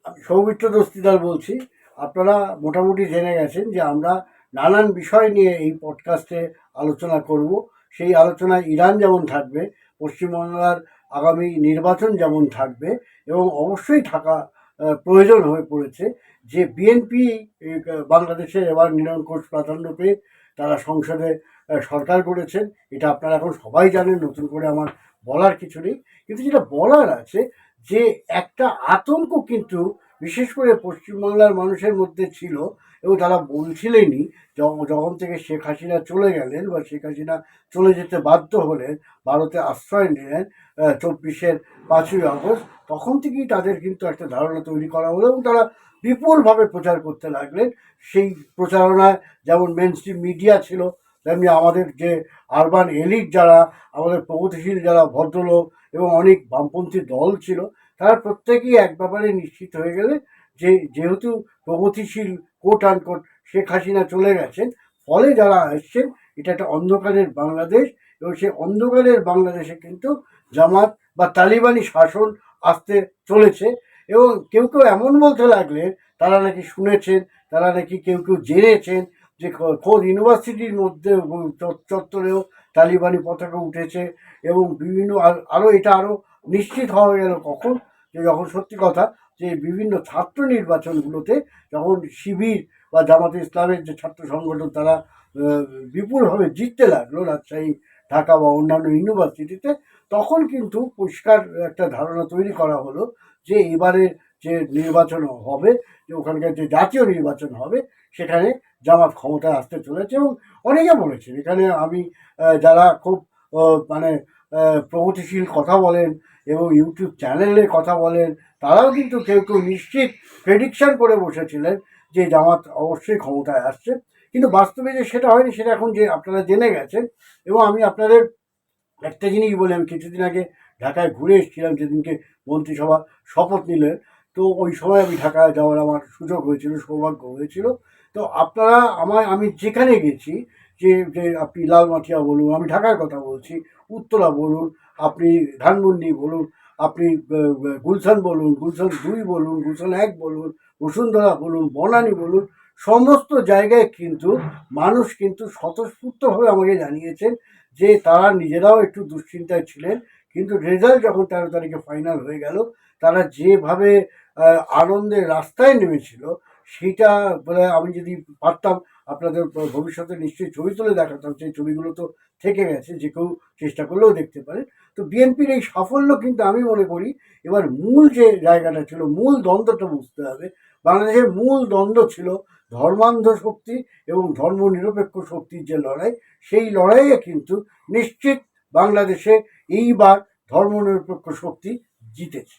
আমি সৌমিত্র দস্তিদার বলছি। আপনারা মোটামুটি জেনে গেছেন যে আমরা নানান বিষয় নিয়ে এই পডকাস্টে আলোচনা করব। সেই আলোচনায় ইরান যেমন থাকবে, পশ্চিমবাংলার আগামী নির্বাচন যেমন থাকবে, এবং অবশ্যই থাকা প্রয়োজন হয়ে পড়েছে যে বিএনপি বাংলাদেশে এবার নিরঙ্কুশ প্রাধান্য পেয়ে তারা সংসদে সরকার গড়েছেন। এটা আপনারা এখন সবাই জানেন, নতুন করে আমার বলার কিছু নেই। কিন্তু যেটা বলার আছে যে একটা আতঙ্ক কিন্তু বিশেষ করে পশ্চিমবাংলার মানুষের মধ্যে ছিল, এবং তারা বলছিলেনই যখন থেকে শেখ হাসিনা চলে গেলেন বা শেখ হাসিনা চলে যেতে বাধ্য হলেন, ভারতে আশ্রয় নিলেন 24-এর 5ই আগস্ট, তখন থেকেই তাদের কিন্তু একটা ধারণা তৈরি করা হলো এবং তারা বিপুলভাবে প্রচার করতে লাগলেন। সেই প্রচারণায় যেমন মেনস্ট্রিম মিডিয়া ছিল, তেমনি আমাদের যে আরবান এলিট যারা, আমাদের প্রগতিশীল যারা ভদ্রলোক এবং অনেক বামপন্থী দল ছিল, তারা প্রত্যেকেই এক ব্যাপারে নিশ্চিত হয়ে গেলে যে যেহেতু প্রগতিশীল কোট আনকোট শেখ হাসিনা চলে গেছেন, ফলে যারা আসছেন এটা একটা অন্ধকারের বাংলাদেশ, এবং সেই অন্ধকারের বাংলাদেশে কিন্তু জামাত বা তালিবানি শাসন আসতে চলেছে। এবং কেউ কেউ এমন বলতে লাগলেন তারা নাকি শুনেছেন, তারা নাকি কেউ কেউ জেনেছেন যে খোদ ইউনিভার্সিটির মধ্যে চত্বরেও তালিবানি পতাকা উঠেছে। এবং বিভিন্ন এটা আরও নিশ্চিত হওয়া গেল কখন, যে যখন সত্যি কথা যে বিভিন্ন ছাত্র নির্বাচনগুলোতে যখন শিবির বা জামাতে ইসলামের যে ছাত্র সংগঠন তারা বিপুলভাবে জিততে লাগলো রাজশাহী, ঢাকা বা অন্যান্য ইউনিভার্সিটিতে, তখন কিন্তু পরিষ্কার একটা ধারণা তৈরি করা হলো যে এবারে যে নির্বাচন হবে, যে ওখানকার যে জাতীয় নির্বাচন হবে, সেখানে জামাত ক্ষমতায় আসতে চলেছে। এবং অনেকে বলেছেন, এখানে আমি যারা খুব মানে প্রগতিশীল কথা বলেন এবং ইউটিউব চ্যানেলে কথা বলেন, তারাও কিন্তু কেউ কেউ নিশ্চিত প্রেডিকশন করে বসেছিলেন যে জামাত অবশ্যই ক্ষমতায় আসছে। কিন্তু বাস্তবে যে সেটা হয়নি, সেটা এখন যে আপনারা জেনে গেছেন। এবং আমি আপনাদের একটা জিনিস বলি, আমি কিছুদিন আগে ঢাকায় ঘুরে এসেছিলাম, যেদিনকে মন্ত্রিসভা শপথ নিলেন, তো ওই সময় আমি ঢাকায় যাওয়ার আমার সুযোগ হয়েছিল, সৌভাগ্য হয়েছিল। তো আপনারা আমি যেখানে গেছি, যে যে আপনি লালমাটিয়া বলুন, আমি ঢাকার কথা বলছি, উত্তরা বলুন, আপনি ধানমন্ডি বলুন, আপনি গুলশান বলুন, গুলশান 2 বলুন, গুলশান 1 বলুন, বসুন্ধরা বলুন, বনানী বলুন, সমস্ত জায়গায় কিন্তু মানুষ কিন্তু স্বতঃস্ফূর্তভাবে আমাকে জানিয়েছেন যে তারা নিজেরাও একটু দুশ্চিন্তায় ছিলেন। কিন্তু রেজাল্ট যখন 13 তারিখে ফাইনাল হয়ে গেল, তারা যেভাবে আনন্দের রাস্তায় নেমেছিল, সেটা বলে আমি যদি পারতাম আপনাদের ভবিষ্যতে নিশ্চয়ই ছবি তুলে দেখাতাম। সেই ছবিগুলো তো থেকে গেছে, যে কেউ চেষ্টা করলেও দেখতে পারে। তো বিএনপির এই সাফল্য কিন্তু আমি মনে করি এবার মূল যে জায়গাটা ছিল, মূল দ্বন্দ্বটা বুঝতে হবে। বাংলাদেশের মূল দ্বন্দ্ব ছিল ধর্মান্ধ শক্তি এবং ধর্মনিরপেক্ষ শক্তির যে লড়াই, সেই লড়াইয়ে কিন্তু নিশ্চিত বাংলাদেশে এইবার ধর্মনিরপেক্ষ শক্তি জিতেছে।